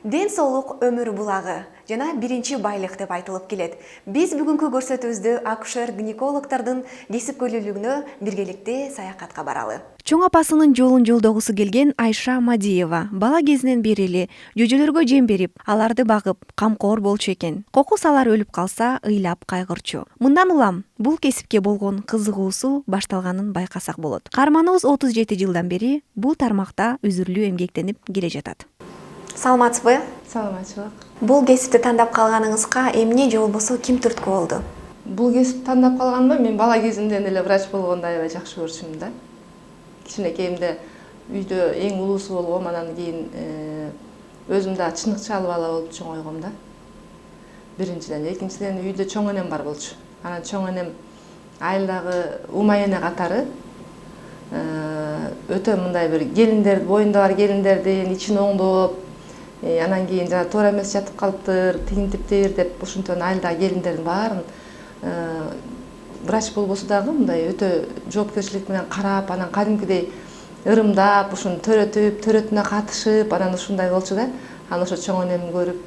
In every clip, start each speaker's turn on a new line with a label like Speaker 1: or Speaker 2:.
Speaker 1: Ден соолук өмүр булагы жана биринчи байлык деп айтылып келет. Биз бүгүнкү көрсөтүүбүздө акушер-гинекологдордун кесипкөйлүүлүгүнө биргеликте саякатка баралы. Чоң апасынын жолун жолдогусу келген Айша Мадиева бала кезинен бери эле жөжөлөргө жем берип, аларды багып, камкор болчу экен. Кокус алар өлүп калса, ыйлап кайгырчу. Мындан улам бул кесипке болгон кызыгуусу башталганын байкасак болот. Каарманыбыз 37 жылдан бери бул тармакта үзүрлүү эмгектенип келе жатат. Саламатсызбы?
Speaker 2: Саламатчылык.
Speaker 1: Бул кесипти тандап калганыңызга эмне же болбосо ким түрткү болду?
Speaker 2: Бул кесипти тандап калганыма мен бала кезимден эле врач болгонду аябай жакшы көрчүмүн да. Кичинекейимде үйдө эң улуусу болгом, анан кийин өзүм да чыныгчал бала болуп чоңойгом да. Биринчиден, экинчиден үйдө чоң энем бар болчу. Анан чоң энем айылдагы умай эне катары өтө мындай бир келиндер, боюнда бар келиндердин ичин оңдоп, анан кийин жана туура эмес жатып калыптыр, тигинтиптир деп ушинтип айылдагы келиндердин баарын врач болбосо дагы мындай өтө жоопкерчилик менен карап, анан кадимкидей ырымдап, ушуну төрөтүп, төрөтүнө катышып, анан ушундай болчу да. Анан ошо чоң энемди көрүп,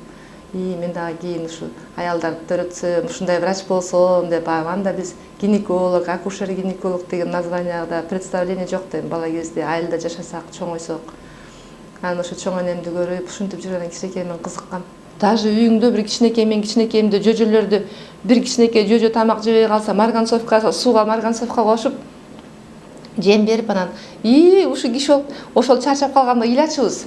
Speaker 2: мен дагы кийин ушу аялдарды төрөтсөм, ушундай врач болсом деп, анда биз гинеколог, акушер-гинеколог деген названияда представление жок да, бала кезде айылда жашасак, чоңойсок. Анан ошо чоң энемди көрүп, ушинтип жүргөндөн кичинекей мен кызыккам. Даже үйүңдө бир кичинекейимде жөжөлөрдү бир кичинекей жөжө тамак жебей калса, марганцовка, сууга марганцовка кошуп жем берип, анан ушу киши ошол чарчап калганда ыйлачубыз.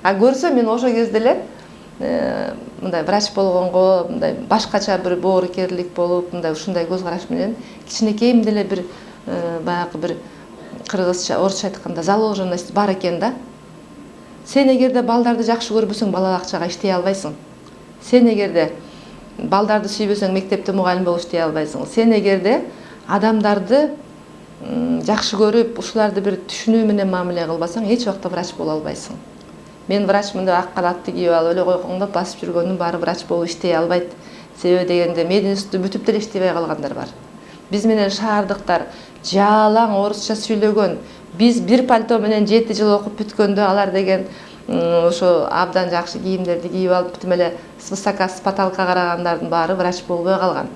Speaker 2: А көрсө мен ошол кезде эле мындай врач болгонго, мындай башкача бир боорукерлик болуп, мындай ушундай көз караш менен кичинекейимде эле бир баягы бир кыргызча, орусча айтканда заложенность бар экен да. Сен эгерде балдарды жакшы көрбөсөң, бала бакчага иштей албайсың. Сен эгерде балдарды сүйбөсөң, мектепте мугалим болуп иштей албайсың. Сен эгерде адамдарды жакшы көрүп, ушуларды бир түшүнүү менен мамиле кылбасаң, эч убакта врач боло албайсың. Мен врачмын деп ак калатты кийип алып эле койгоңдоп басып жүргөндүн баары врач болуп иштей албайт. Себеби дегенде мединститутты бүтүп деле иштебей калгандар бар. Биз менен шаардыктар жалаң орусча сүйлөгөн, биз бир пальто менен 7 жыл окуп бүткөндө алар деген ошо абдан жакшы кийимдерди кийип алып, бүтүп эле свысока с потолка карагандардын баары врач болбой калган.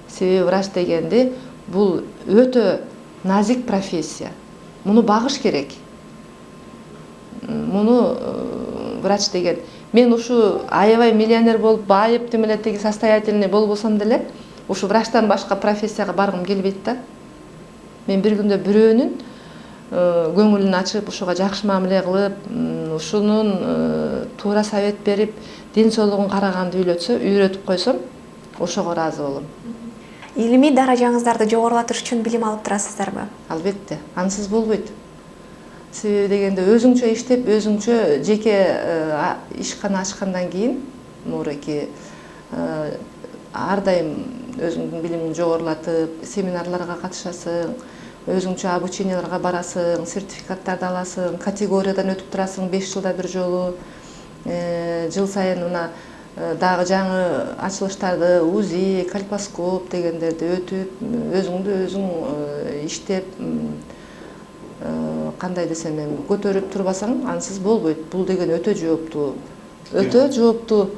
Speaker 2: Себеби врач дегенди бул өтө назик профессия. Муну багыш керек. Муну врач деген, мен ушу аябай миллионер болуп, байып эле теги состоятельный болбосом деле, ушу врачтан башка профессияга баргым келбейт да. Мен бир күндө бирөөнүн көңүлүн ачып, ушуга жакшы мамиле кылып, ушунун туура совет берип, ден соолугун караганды үйрөтүп койсом, ошого ыраазы болом.
Speaker 1: Илимий даражаңыздарды жогорулатыш үчүн билим алып турасыздарбы?
Speaker 2: Албетте, ансыз болбойт. Себеби дегенде өзүңчө иштеп, өзүңчө жеке ишкана ачкандан кийин, мурайки ар дайым өзүңдүн билимиңди жогорулатып, семинарларга катышасың, өзүңчө обученияларга барасың, сертификаттарды аласың, категориядан өтүп турасың 5 жылда бир жолу. Жыл сайын мына дагы жаңы ачылыштарды, УЗИ, кальпоскоп дегендерди өтүп, өзүңдү өзүң иштеп, кандай десем эми, көтөрүп турбасаң, ансыз болбойт. Бул деген өтө жооптуу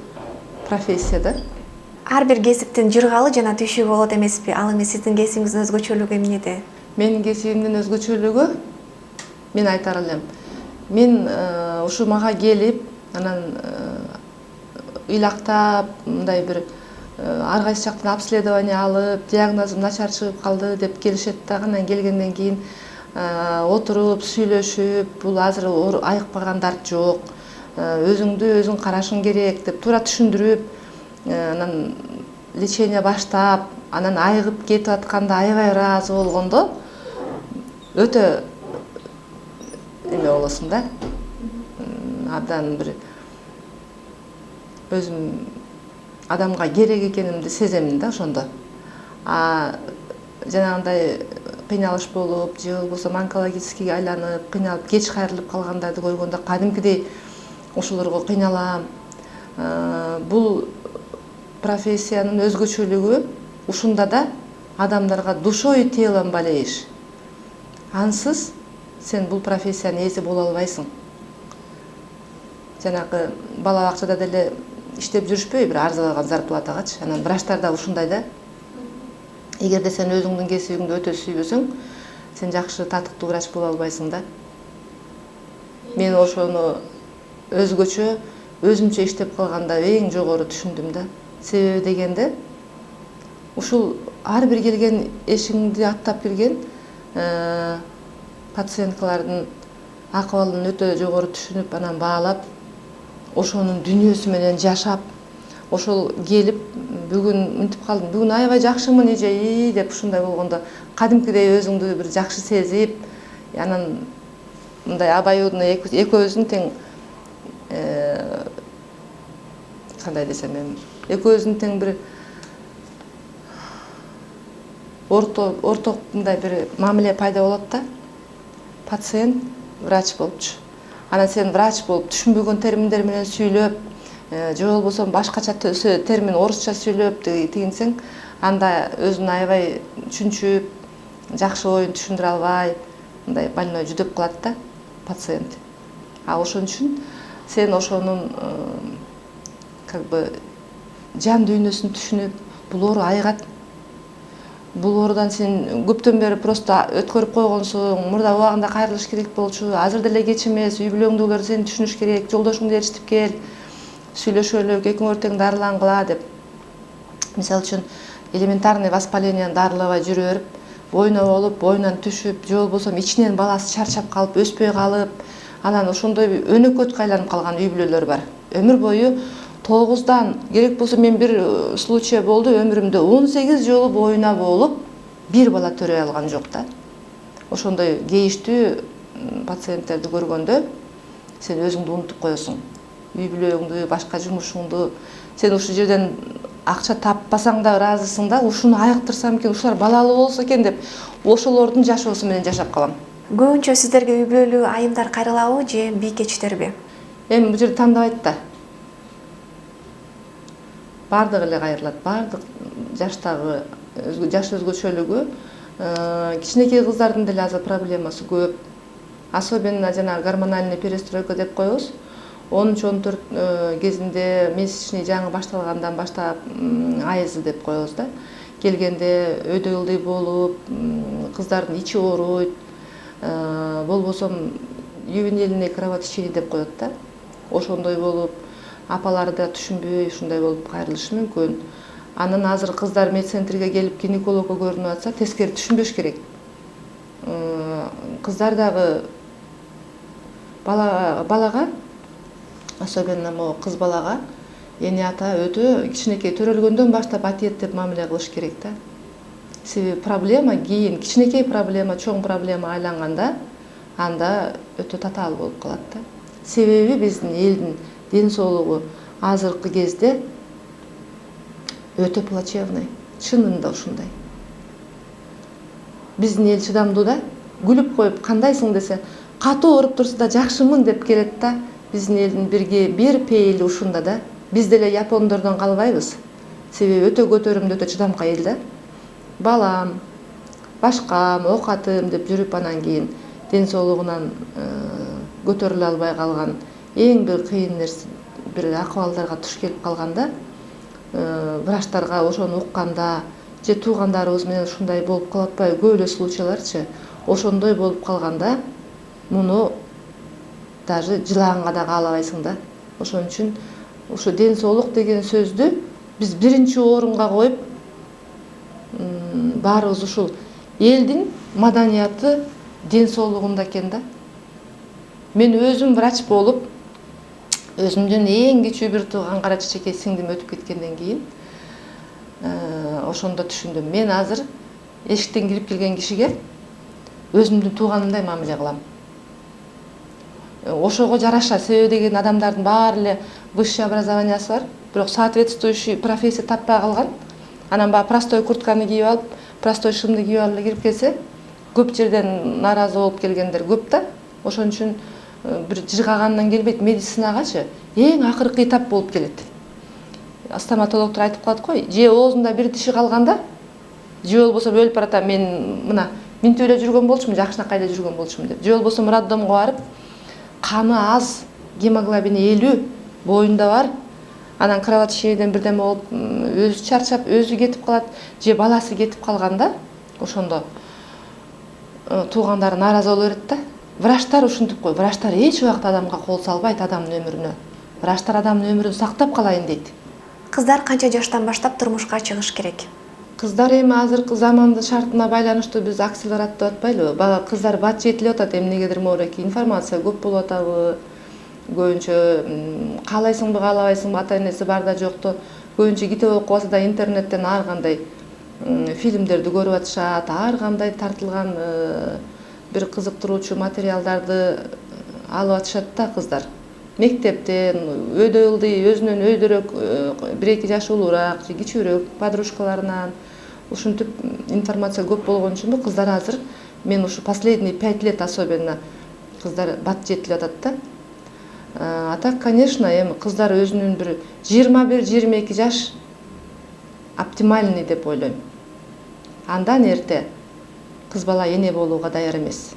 Speaker 2: профессия да.
Speaker 1: Ар бир кесиптин жыргалы жана түйшүгү болот эмеспи? Ал эми сиздин кесибиңиздин өзгөчөлүгү эмнеде?
Speaker 2: Менин кесибимдин өзгөчөлүгү, мен айтар элем. Мен ушу мага келип, анан ыйлактап, мындай бир ар кайсы жактан обследование алып, диагнозум начар чыгып калды деп келишет да, анан келгенден кийин отуруп, сүйлөшүп, бул азыр айыкпаган дарт жок, өзүңдү өзүң карашың керек деп туура түшүндүрүп, анан лечение баштап, анан айыгып кетип атканда аябай ыраазы болгондо өтө эме болосуң да. Абдан бир өзүм адамга керек экенимди сеземин да ошондо. Жанагындай кыйналыш болуп, же болбосо онкологическийге айланып, кыйналып кеч кайрылып калгандарды көргөндө кадимкидей ошолорго кыйналам. Бул профессиянын өзгөчөлүгү ушунда да адамдарга душой и телом болеешь. Ансыз сен бул профессиянын ээси боло албайсың. жанагы бала бакчада деле иштеп жүрүшпөйбү, бир арзыган зарплатагачы. Анан врачтар да ушундай да. Эгерде сен өзүңдүн кесибиңди өтө сүйбөсөң, сен жакшы татыктуу врач боло албайсың да. Мен ошону өзгөчө, өзүмчө иштеп калганда эң жогору түшүндүм да. Себеби дегенде, ушул ар бир келген эшиңди аттап кирген пациенткалардын акыбалын өтө жогору түшүнүп, анан баалап, ошонун дүйнөсү менен жашап, ошол келип, бүгүн мынтип калдым, бүгүн аябай жакшымын эже деп ушундай болгондо, кадимкидей өзүңдү бир жакшы сезип, анан мындай обоюдно экөөбүздүн тең кандай десем эми, экөөбүздүн тең бир орток мындай бир мамиле пайда болот да. Пациент врач болупчу. Анан сен врач болуп түшүнбөгөн терминдер менен сүйлөп, же болбосо башкача термин орусча сүйлөп тигинсең, анда өзүн аябай түшүнчүп, жакшы оюн түшүндүрө албай, мындай больной жүдөп калат да пациент. Ошон үчүн сен ошонун как бы жан дүйнөсүн түшүнүп, бул оору айгат. Бул оорудан сен көптөн бери просто өткөрүп койгонсуң, мурда убагында кайрылыш керек болчу, азыр деле кеч эмес, үй бүлөңдөгүлөр сени түшүнүш керек, жолдошуңду ээрчитип кел, сүйлөшөлүк, экөөңөр тең дарылангыла деп. Мисалы үчүн элементарный воспаленияны дарылабай жүрө берип, бойно болуп, бойунан түшүп, же болбосо ичинен баласы чарчап калып, өспөй калып, анан ошондой өнөкөткө айланып калган үй бүлөлөр бар. Өмүр бою 9-дан, керек болсо мен бир случай болду, өмүрүмдө 18 жолу боюна болуп, бир бала төрөй алган жок да. Ошондой кейиштүү пациенттерди көргөндө сен өзүңдү унутуп коесуң. Үй бүлөңдү, башка жумушуңду, сен ушул жерден акча таппасаң да ыраазысың да, ушуну айыктырсам экен, ушулар балалуу болсо экен деп, ошолордун жашоосу менен жашап калам.
Speaker 1: Көбүнчө сиздерге үй бүлөлүү айымдар кайрылабы же бий кечтерби?
Speaker 2: Эми бул жерде тандабайт да. Бардыгы эле кайрылат, бардык жаштагы, жаш өзгөчөлүгү, кичинекей кыздардын деле азыр проблемасы көп. Особенно жана гормональный перестройка деп коебуз. 13-14 кезинде месячный жаңы башталгандан баштап айызы деп коебуз да. Келгенде өйдө ылдый болуп, кыздардын ичи ооруйт, болбосо ювенильный кровотечение деп коет да. Ошондой болуп, апалары да түшүнбөй ушундай болуп кайрылышы мүмкүн. Анан азыр кыздар медцентрге келип гинекологко көрүнүп атса, тескери түшүнбөш керек. Кыздар дагы балага, особенно могу кыз балага, эне ата өтө кичинекей төрөлгөндөн баштап атиет деп мамиле кылыш керек да. Себеби проблема кийин кичинекей проблема, чоң проблема айланганда, анда өтө татаал болуп калат да. Себеби биздин элдин ден соолугу азыркы кезде өтө плачевный. Чынында ушундай. Биздин эл чыдамдуу да, күлүп коюп кандайсың десе, катуу ооруп турса да жакшымын деп келет да. Биздин элдин бир пейили ушунда да. Биз деле япондордон калбайбыз. Себеби өтө көтөрүмдүү, өтө чыдамкай эл да. Балам, башкам, оокатым деп жүрүп, анан кийин ден соолугунан көтөрүлө албай калган, эң бир кыйын нерсе, бир акыбалдарга туш келип калганда, врачтарга ошону укканда, же туугандарыбыз менен ушундай болуп калып атпайбы, көп эле случайларчы, ошондой болуп калганда, муну даже жылаганга да каалабайсың да. Ошон үчүн ушу ден соолук деген сөздү биз биринчи орунга коюп, баарыбыз ушул элдин маданияты ден соолугунда экен да. Мен өзүм врач болуп, өзүмдүн эң кичүү бир тууган кара чечекей сиңдим өтүп кеткенден кийин ошондо түшүндүм. Мен азыр эшиктен кирип келген кишиге өзүмдүн тууганымдай мамиле кылам. Ошого жараша, себеби деген адамдардын баары эле высшее образованиясы бар, бирок соответствующий профессия таппай калган. Анан баягы простой куртканы кийип алып, простой шымды кийип алып кирип келсе, көп жерден нааразы болуп келгендер көп да. Ошон үчүн бир жыргагандан келбейт, медицинагачы эң акыркы этап болуп келет. Стоматологдор айтып калат го, же оозунда бир тиши калганда, же болбосо өлүп баратам, мен мына минтип эле жүргөн болчумун, жакшынакай эле жүргөн болчумун деп. Же болбосо роддомго барып, каны аз гемоглобини 50 боюнда бар. Анан кровать ишегиден бирдеме болуп, өзү чарчап, өзү кетип калат, же баласы кетип калганда, ошондо туугандары нааразы боло берет да. Врачтар ушинтип кой, врачтар эч убакыт адамга кол салбайт, адамдын өмүрүнө. Врачтар адамдын өмүрүн сактап калайын дейт.
Speaker 1: Кыздар канча жаштан баштап турмушка чыгыш керек?
Speaker 2: Кыздар эми азыркы замандын шартына байланыштуу биз акселерат деп атпайлыбы? Кыздар бат жетилип атат, эмнегедир моореки информация көп болуп атабы? Көбүнчө каалайсыңбы, каалабайсыңбы, ата энеси барда жокто, көбүнчө китеп окубаса да интернеттен ар кандай фильмдерди көрүп атышат, ар кандай тартылган бир кызыктыруучу материалдарды алып атышат да кыздар. Мектептен, өйдө ылдый, өзүнөн өйдөрөөк, 1-2 жаш улуураак же кичүүрөөк подружкаларынан ушинтип информация көп болгон үчүнбү кыздар азыр, мен ушу последние 5 лет особенно кыздар бат жетилип атат да. А так, конечно, эми кыздар өзүнүн бир 21-22 жаш оптимальный деп ойлойм. Андан эрте кыз бала эне болууга даяр эмес.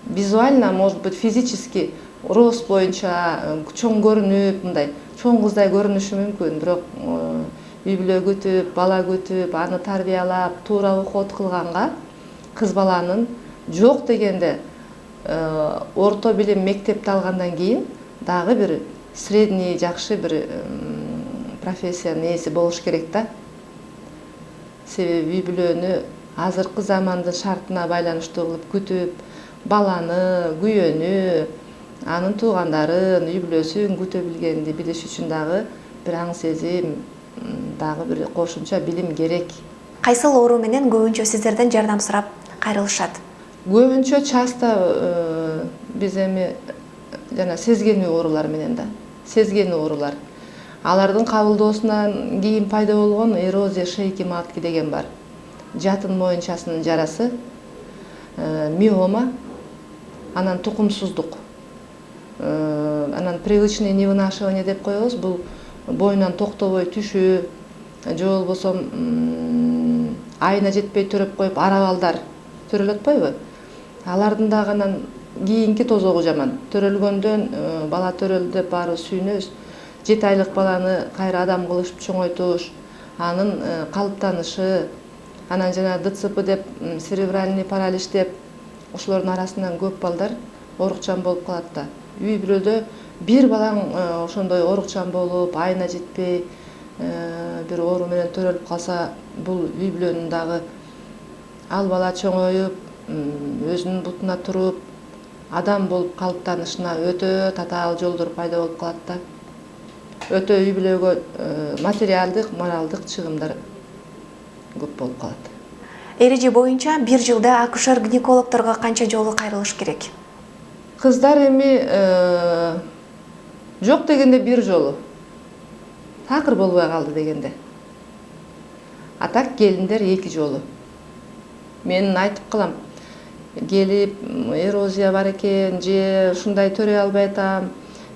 Speaker 2: Визуально, может быть, физически рост боюнча чоң көрүнүп, мындай чоң кыздай көрүнүшү мүмкүн, бирок үй бүлө күтүп, бала күтүп, аны тарбиялап, туура уход кылганга кыз баланын жок дегенде орто билим мектепти алгандан кийин дагы бир средний жакшы бир профессиянын ээси болуш керек да. Себеби үй бүлөнү азыркы замандын шартына байланыштуу кылып күтүп, баланы, күйөөнү, анын туугандарын, үй бүлөсүн күтө билгенди билиш үчүн дагы бир аң сезим, дагы бир кошумча билим керек.
Speaker 1: Кайсыл оору менен көбүнчө сиздерден жардам сурап кайрылышат?
Speaker 2: Көбүнчө часто биз эми жана сезгенүү оорулар менен да, сезгенүү оорулар. Алардын кабылдоосунан кийин пайда болгон эрозия шейки матки деген бар. Жатын моюнчасынын жарасы, миома, анан тукумсуздук, анан привычное невынашивание деп коебуз. Бул боюнан токтобой түшүү, же болбосо айына жетпей төрөп коюп арабалдар төрөлүп атпайбы? Алардын дагы анан кийинки тозогу жаман. Төрөлгөндөн бала төрөлдү деп баарыбыз сүйүнөбүз. 7 айлык баланы кайра адам кылышып чоңойтуш, анын калыптанышы, анан жана ДЦП деп, церебральный паралич деп, ошолордун арасынан көп балдар оорукчан болуп калат да. Үй бүлөдө бир балаң ошондой оорукчан болуп, айына жетпей бир оору менен төрөлүп калса, бул үй бүлөнүн дагы ал бала чоңоюп, өзүнүн бутуна туруп, адам болуп калыптанышына өтө татаал жолдор пайда болуп калат да. Өтө үй бүлөгө материалдык, моралдык чыгымдар көп болуп калат.
Speaker 1: Эреже боюнча бир жылда акушер-гинекологторго канча жолу кайрылыш керек?
Speaker 2: Кыздар эми жок дегенде бир жолу, такыр болбой калды дегенде. А так келиндер 2 жолу. Мен айтып калам, келип эрозия бар экен, же ушундай төрөй албай атам,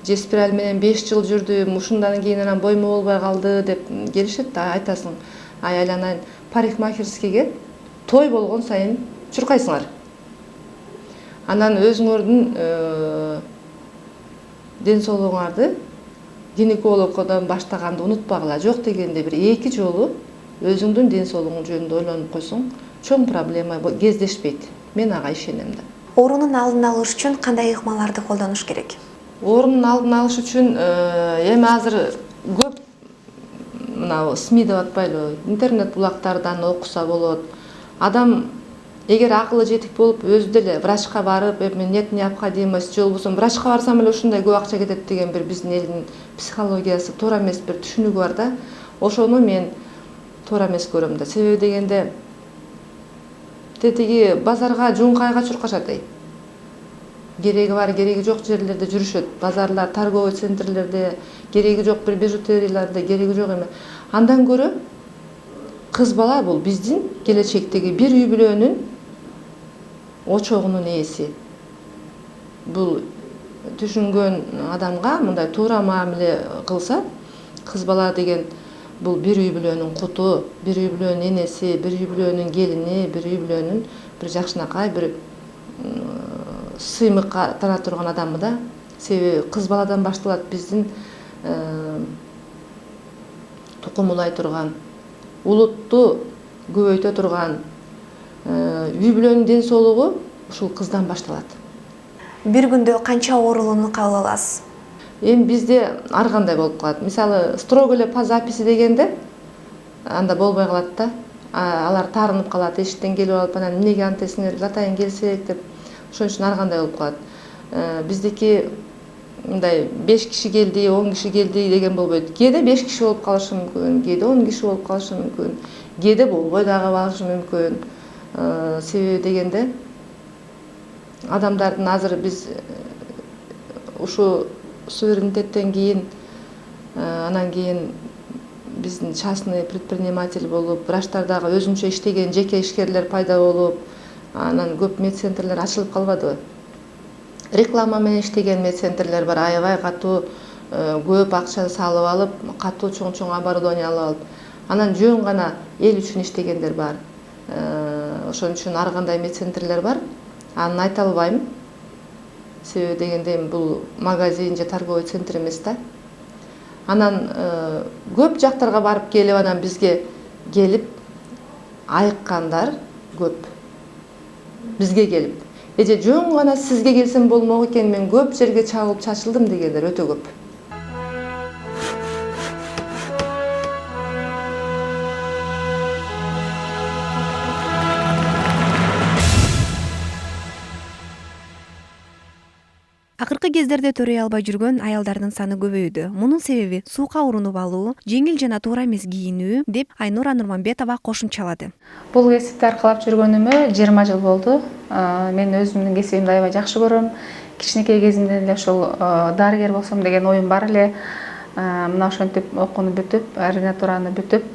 Speaker 2: же спираль менен 5 жыл жүрдүм, ушундан кийин анан боймо болбой калды деп келишет да, айтасың. Айланайын парикмахерскийге той болгон сайын чуркайсыңар. Анан өзүңөрдүн ден соолугуңарды гинекологдон баштаганды унутпагыла. Жок дегенде бир 2 жолу өзүңдүн ден соолугуң жөнүндө ойлонуп койсоң, чоң проблема кездешпейт. Мен ага ишенем да.
Speaker 1: Оорунун алдын алыш үчүн кандай ыкмаларды колдонуш керек?
Speaker 2: Оорунун алдын алыш үчүн эми азыр көп мына СМИ деп атпайлыбы, интернет булактардан окуса болот. Адам эгер акылы жетик болуп, өзү деле врачка барып, эми нет необходимость, же болбосо врачка барсам эле ушундай көп акча кетет деген бир биздин элдин психологиясы туура эмес бир түшүнүгү бар да. Ошону мен туура эмес көрөм да. Себеби дегенде тетиги базарга, жуңкайга чуркашат. Кереги бар, кереги жок жерлерде жүрүшөт. Базарлар, торговый центрлерде, кереги жок бир бижутерияларда, кереги жок эме. Андан көрө кыз бала бул биздин келечектеги бир үй бүлөнүн очогунун ээси. Бул түшүнгөн адамга мындай туура мамиле кылса, кыз бала деген бул бир үй бүлөнүн куту, бир үй бүлөнүн энеси, бир үй бүлөнүн келини, бир үй бүлөнүн бир жакшынакай бир сыймык катана турган адаммы да. Себеби кыз баладан башталат биздин тукумулай турган, улутту көбөйтө турган үй бүлөнүн ден соолугу ушул кыздан башталат.
Speaker 1: Бир күндө канча оорулууну кабыл аласыз?
Speaker 2: Эми бизде ар кандай болуп калат. Мисалы, строго эле по записи дегенде анда болбой калат да. Алар таарынып калат, эшиктен келип алып, анан эмнеге антесиңер, жатайын келсек деп. Ошон үчүн ар кандай болуп калат. Биздики мындай 5 киши келди, 10 киши келди деген болбойт. Кээде 5 киши болуп калышы мүмкүн, кээде 10 киши болуп калышы мүмкүн, кээде болбой дагы калышы мүмкүн. Себеби дегенде адамдардын азыр биз ушу суверенитеттен кийин, анан кийин биздин частный предприниматель болуп, врачтардагы өзүнчө иштеген жеке ишкерлер пайда болуп, анан көп медцентрлер ачылып калбадыбы? Реклама менен иштеген медцентрлер бар, аябай катуу көп акча салып алып, катуу чоң оборудование алып алып, анан жөн гана эл үчүн иштегендер бар. Ошон үчүн ар кандай медцентрлер бар. Аны айта албайм. Себеби дегенде бул магазин же торговый центр эмес да. Анан көп жактарга барып келип, анан бизге келип айыккандар көп. Бизге келип, эже жөн гана сизге келсем болмок экен, мен көп жерге чабылып чачылдым дегендер өтө көп.
Speaker 1: Акыркы кездерде төрөй албай жүргөн аялдардын саны көбөйдү. Мунун себеби суукка урунуп алуу, жеңил жана туура эмес кийинүү деп Айнура Нурманбетова кошумчалады.
Speaker 3: Бул кесипти аркалап жүргөнүмө 20 жыл болду. Мен өзүмдүн кесибимди аябай жакшы көрөм. Кичинекей кезимден эле ушул дарыгер болсом деген оюм бар эле. Мына ошентип окууну бүтүп, ординатураны бүтүп,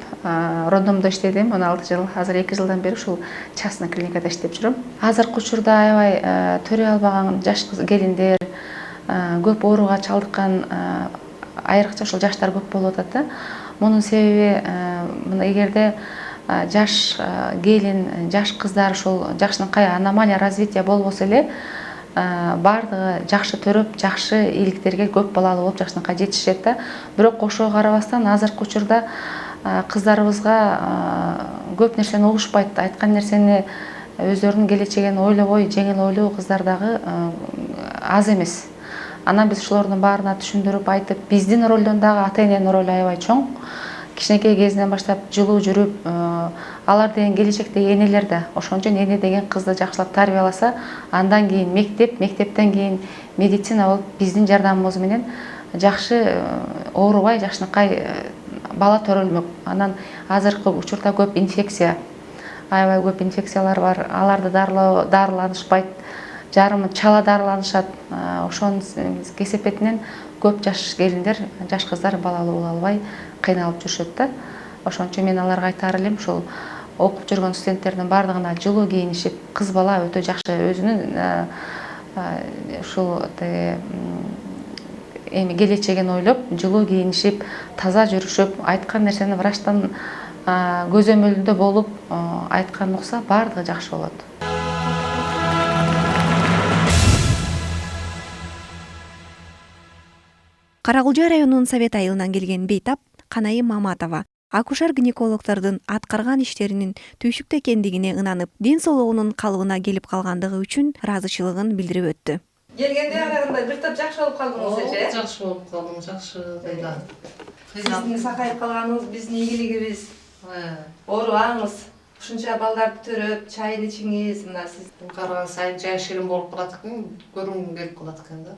Speaker 3: роддомдо иштедим 16 жыл. Азыр 2 жылдан бери ушул частный клиникада иштеп жүрөм. Азыркы учурда аябай төрөй албаган жаш келиндер, көп ооруга чалдыккан, айрыкча ушул жаштар көп болуп атат да. Мунун себеби мына эгерде жаш келин, жаш кыздар ушул жакшынакай аномалия развития болбосо эле бардыгы жакшы төрөп, жакшы ийгиликтерге көп балалуу болуп жакшынакай жетишет да. Бирок ошого карабастан азыркы учурда кыздарыбызга көп нерсени угушпайт. Айткан нерсени өздөрүнүн келечегин ойлобой, жеңил ойлоо кыздар дагы аз эмес. Анан биз ушулордун баарына түшүндүрүп айтып, биздин ролдон дагы ата-эненин ролу аябай чоң. Кичинекей кезинен баштап жылуу жүрүп, алар деген келечектеги энелер да. Ошон үчүн эне деген кызды жакшылап тарбияласа, андан кийин мектеп, мектептен кийин медицина болуп, биздин жардамыбыз менен жакшы оорубай, жакшынакай бала төрөлмөк. Анан азыркы учурда көп инфекция, аябай көп инфекциялар бар. Аларды дарыланышпайт, жарымы чала дарыланышат. Ошонун кесепетинен көп жаш келиндер, жаш кыздар балалуу боло албай кыйналып жүрүшөт да. Ошон үчүн мен аларга айтаар элем, ушул окуп жүргөн студенттердин бардыгына жылуу кийинишип, кыз бала өтө жакшы өзүнүн ушул эми келечегин ойлоп, жылуу кийинишип, таза жүрүшүп, айткан нерсени врачтан көзөмөлүндө болуп айткан укса, бардыгы жакшы болот.
Speaker 1: Каракулжа районунун Совет айылынан келген Бейтап Канайым Маматова акушер-гинекологдордун аткарган иштеринин түйшүктүү экендигине ынанып, ден соолугунун калыбына келип калгандыгы үчүн ыраазычылыгын билдирип өттү.
Speaker 2: Келгенде караганда бир топ жакшы болуп калдыңыз эже.
Speaker 4: Жакшы болуп калдым, жакшы кыйла.
Speaker 2: Сиздин сакайып калганыңыз биздин ийгилигибиз. Оорубаңыз. Ушунча балдарды төрөп, чайын ичиңиз, мына сиз
Speaker 4: Караган сайын жай ширин болуп калат экен, көрүнгүм келип калат экен да.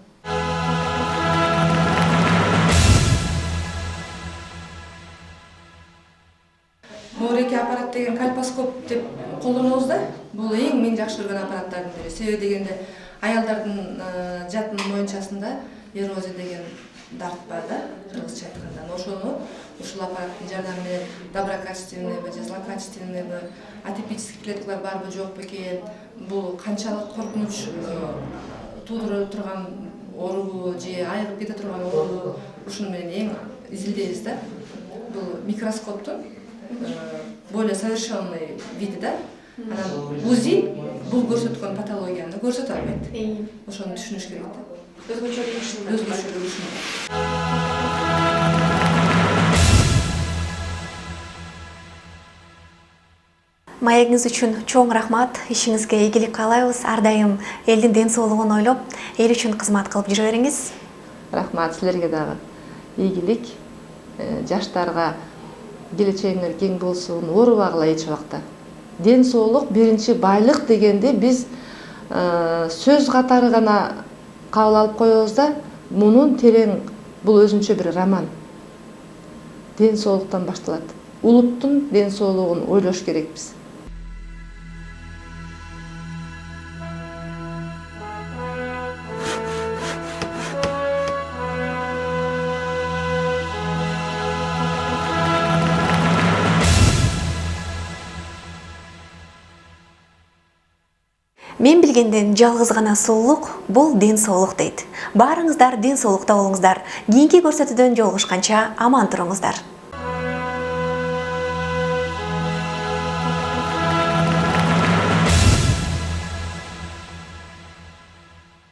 Speaker 2: Мореки аппарат деген кальпоскоп деп колдонобуз да. Бул эң мен жакшы көргөн аппараттардын бири. Себеби дегенде аялдардын жатын моюнчасында эрозия деген дарт бар да, кыргызча айтканда. Ошону ушул аппараттын жардамы менен доброкачественныйбы же злокачественныйбы, атипический клеткалар барбы жокпу экен, бул канчалык коркунуч туудура турган оорубу же айыгып кете турган оорубу, ушуну менен эң изилдейбиз да. Бул микроскоптун более совершенный види да. Анан УЗИ бул көрсөткөн патологияны көрсөтө албайт. Ошону түшүнүш керек да. Өзгөчөлүгү ушунда.
Speaker 1: Маегиңиз үчүн чоң рахмат. Ишиңизге ийгилик каалайбыз. Ар дайым элдин ден соолугун ойлоп, эл үчүн кызмат кылып жүрө бериңиз.
Speaker 2: Рахмат силерге дагы. Ийгилик, жаштарга келечегиңер кең болсун, оорубагыла эч убакта. Ден соолук биринчи байлык дегенди биз сөз катары гана кабыл алып коебуз да, мунун терең бул өзүнчө бир роман. Ден соолуктан башталат. Улуттун ден соолугун ойлош керекпиз.
Speaker 1: Мен билгенден жалгыз гана соолук бул ден соолук дейт. Баарыңыздар ден соолукта болуңуздар. Кийинки көрсөтүүдөн жолугушканча аман туруңуздар.